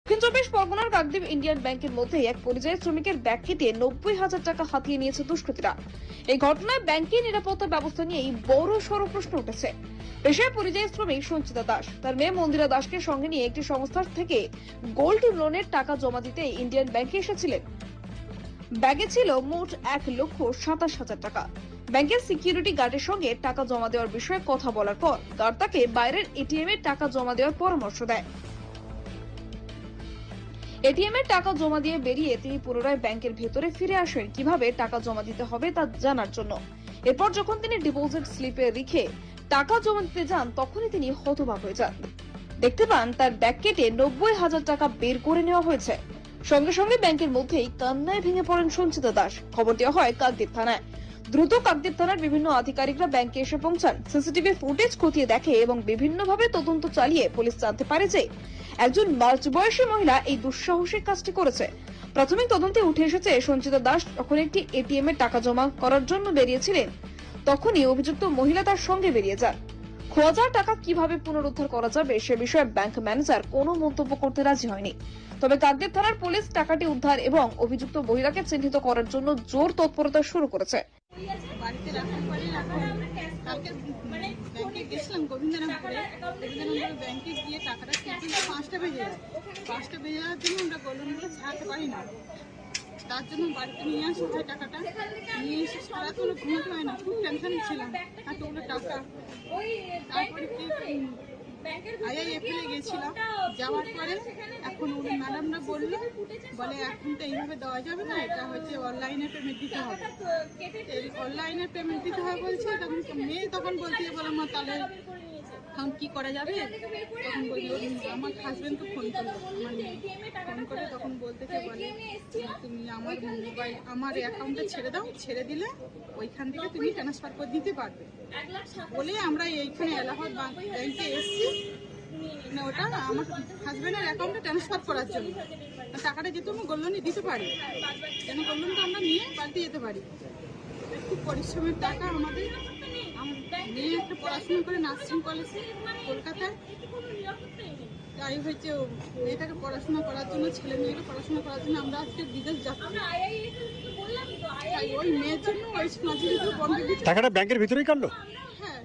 দক্ষিণ চব্বিশ পরগনার কাকদ্বীপ ইন্ডিয়ান ব্যাংকের মধ্যে এক পরিযায়ী শ্রমিকের ব্যাগ কেটে 90,000 টাকা হাতিয়ে নিয়েছে দুষ্কৃতীরা। এই ঘটনায় ব্যাংকের নিরাপত্তা ব্যবস্থা নিয়েই বড় সড় প্রশ্ন উঠেছে। পেশায় পরিযায়ী শ্রমিক সঞ্চিতা দাস তার মেয়ে মন্দিরা দাসকে সঙ্গে নিয়ে একটি সংস্থার থেকে গোল্ড লোনের টাকা জমা দিতে ইন্ডিয়ান ব্যাংকে এসেছিলেন। ব্যাগে ছিল মোট 1,27,000 টাকা। ব্যাংকের সিকিউরিটি গার্ডের সঙ্গে টাকা জমা দেওয়ার বিষয়ে কথা বলার পর গার্ড তাকে বাইরের এটিএম এ টাকা জমা দেওয়ার পরামর্শ দেয়। এটিএম এর টাকা জমা দিয়ে বেরিয়ে তিনি পুনরায় ব্যাংকের ভেতরে ফিরে আসেন কিভাবে টাকা জমা দিতে হবে তা জানার জন্য। এরপর যখন তিনি ডিপোজিট স্লিপে রেখে টাকা জমা দিতে যান তখনই তিনি হতবাক হয়ে যান। দেখতে পান তার ব্যাগ কেটে 90,000 টাকা বের করে নেওয়া হয়েছে। সঙ্গে সঙ্গে ব্যাংকের মধ্যেই কান্নায় ভেঙে পড়েন সঞ্চিতা দাস। খবর দেওয়া হয় কাকদ্বীপ থানায়। দ্রুত কাকদ্বীপ থানার বিভিন্ন আধিকারিকরা ব্যাংকে এসে পৌঁছান, সিসিটিভি ফুটেজ খতিয়ে দেখে এবং বিভিন্নভাবে তদন্ত চালিয়ে পুলিশ জানতে পারে যে একজন মাঝবয়সী মহিলা এই দুঃসাহসিক কাজটি করেছে। প্রাথমিক তদন্তে উঠে এসেছে সঞ্চিতা দাস যখন একটি এটিএম এ টাকা জমা করার জন্য বেরিয়েছিলেন তখনই অভিযুক্ত মহিলা তার সঙ্গে বেরিয়ে যান। খোয়া যাওয়া টাকা কিভাবে পুনরুদ্ধার করা যাবে সে বিষয়ে ব্যাংক ম্যানেজার কোনো মন্তব্য করতে রাজি হয়নি। তবে কাকদ্বীপ থানার পুলিশ টাকাটি উদ্ধার এবং অভিযুক্ত মহিলাকে চিহ্নিত করার জন্য জোর তৎপরতা শুরু করেছে। বাড়িতে রাখার পরে কালকে ব্যাংকে গেছিলাম গোবিন্দরামপুরে ব্যাংকে গিয়ে টাকাটা কিন্তু 5টা বেজে যায়। 5টা বেজে যাওয়ার জন্য আমরা গোল্ডনগুলো ছাড়াতে পারি না, তার জন্য বাড়িতে নিয়ে আসি যে টাকাটা নিয়ে এসে সারাক্ষণ ঘুমাতে হয় না, খুব টেনশন ছিলাম এতগুলো টাকা। তারপরে আইআইএফএল গেছিলাম, যাওয়ার পরে এখন ম্যাডামরা বলে এখন তো এইভাবে দেওয়া যাবে না, এটা হচ্ছে অনলাইনে পেমেন্ট দিতে হবে। অনলাইনে পেমেন্ট দিতে হবে বলছে, তখন মেয়ে তখন বলতে বলে মা তাহলে এখন কি করা যাবে। তখন বলি আমার হাজবেন্ডকে ফোন করলো, আমার মেয়ে ফোন করে তখন বলতেছে বলে তুমি আমার মোবাইল আমার অ্যাকাউন্টে ছেড়ে দাও, ছেড়ে দিলে ওইখান থেকে তুমি ট্রান্সফার করে দিতে পারবে বলে আমরা এইখানে এলাহাবাদ ব্যাংকে এসেছি। ওটা আমার হাজবেন্ডের অ্যাকাউন্টে ট্রান্সফার করার জন্য টাকাটা যেহেতু আমি গোল্ডলোনে দিতে পারি, যেন গোল্ডলোনটা আমরা নিয়ে বাড়িতে যেতে পারি। খুব পরিশ্রমের টাকা আমাদের। মেয়ে একটা পড়াশোনা করে নার্সিং কলেজে কলকাতায়, তাই হচ্ছে মেয়েটাকে পড়াশোনা করার জন্য, ছেলে মেয়েকে পড়াশোনা করার জন্য আমরা আজকে বিদেশ যাচ্ছি। ওই মেয়ের জন্য ওই মাঝে বন্ধ টাকাটা ব্যাংকের ভিতরেই কাটলো। হ্যাঁ,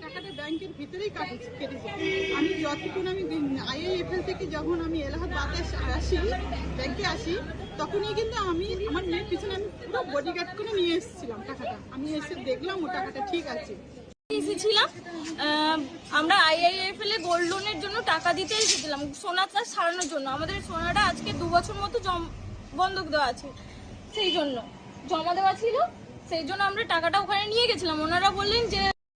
টাকাটা ব্যাংকের ভিতরেই কেটেছে। আমি যতক্ষণ আমি আইআইএফএল থেকে যখন আমি এলাহাবাদে আসি ব্যাংকে আসি তখনই কিন্তু আমি আমার মেয়ের পিছনে আমি পুরো বডিগার্ড করে নিয়ে এসেছিলাম টাকাটা। আমি এসে দেখলাম ও টাকাটা ঠিক আছে। এসেছিলাম আমরা আইআইএফএল এ গোল্ড লোনের জন্য টাকা দিতে এসেছিলাম, সোনাটা সারানোর জন্য। আমাদের সোনাটা আজকে 2 বছর মতো বন্ধক দেওয়া আছে, সেই জন্য জমা দেওয়া ছিল, সেই জন্য আমরা টাকাটা ওখানে নিয়ে গেছিলাম। ওনারা বললেন যে